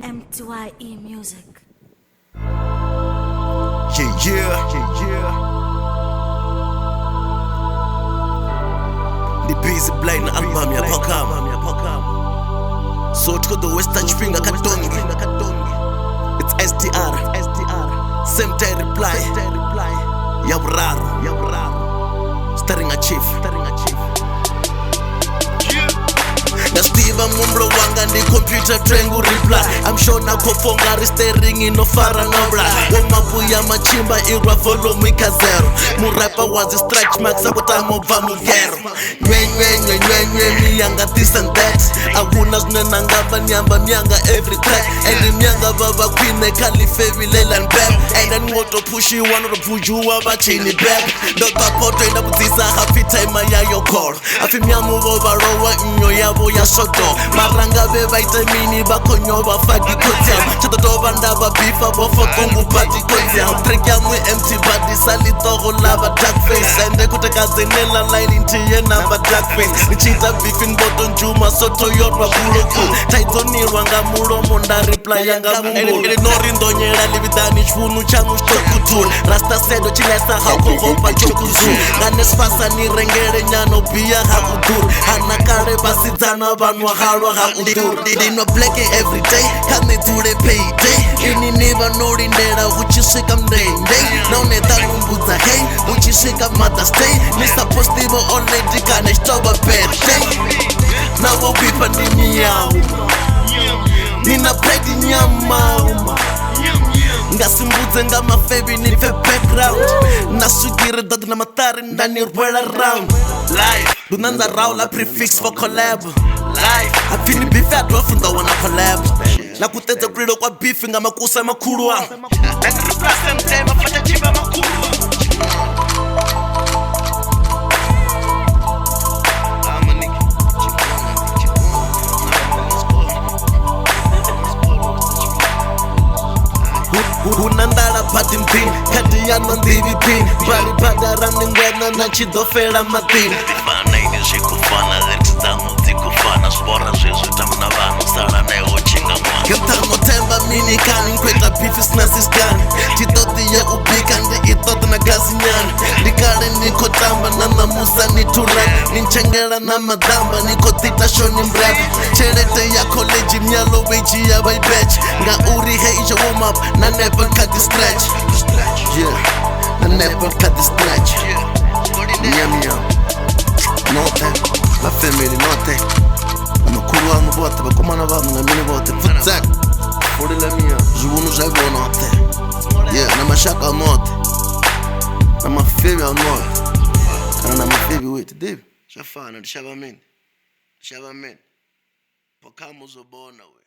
MTYE Music. The busy blind album ya Pakama. So to the West Touch Finger Katongi. It's SDR. Same day reply. Yabraro. Starring a chief. Nastiva mumblo wanga ndi computer trengu reply. I'm sure na kofonga restering inofara nabla. Womabuya machimba irwa follow mwika zero. Murapa wazi stretch marks akutamo vamugero. Nywe miyanga this and that. Aguna znena ngaba nyamba myanga every track. And myanga baba queen kali fevi lelan beb. And then moto pushi one of the pujuwa bachini beb. Dota poto enda butisa happy time ya yo call. Afi myamu rowa nyo yabo ya soto. Maranga beba itamini bakonyo bafagi kotiam. Chatotoba ndaba bifa bofo tungu pati kotiam. Trekya mwe empty body salito lava dark face. Ende kuteka zenela line intiye namba dark face. Nichita beefing boton juma soto yorwa buloku. Taitoni rwanga muromo nda reply yanga mungu. Ele nori ndonyera libidani chfunu changu shtokutul. Rasta sedo chilesa hako hopa chokuzu. Ngane spasa ni rengere nyano biya hakudur. Hanakare basi zana banwa harwa hakudur. Dino blacking every day, kame ture payday. Ini neba nori ndera uchisika mdende. Naone talumbuza hey, uchisika Mother's Day. Nisa postivo already kane shtoba birthday. Nawo pipa ni miau. Nina pledi nyama. Ngasimbuze nga mafebi nife background. Nasugire dadu na matari ndani roll around. Live, dunanza rao la prefix for collab. Live, afini beef ya dwafunda wana collab. Na kuteza grilo kwa beef nga makusa makurwa. Nanga replace mtema fata chiba makurwa. Unandala pati mpin, kati yano ndivi pin. Bari badara ningwena na chidofela matin. Fana ini zikufana, leti tamu zikufana. Spora zezu tamna vano, sara neo chinga mwana. Kentano temba mini kani, nkweta beefis na siskani. Chidoti ya ubika ndi itoti na gazi nyani. Nikare niko tamba na namusa ni turan. Ninchengera na madamba, niko tita shoni mrap. Cherete ya college mnyalo weji ya by batch. Nga uri heisha warm up, na never cut the stretch. Yeah, I never cut the stretch. Nyam. Note, la family note. Amakuru wangu bote, bakomana bangu na mini bote. Futzak, furi la mia, jubunu jaibo note. Yeah, na mashaka note. Na mafebi au note. Kana na mafebi wait, Dave. Shafana, shaba men. Pakamo zobona we.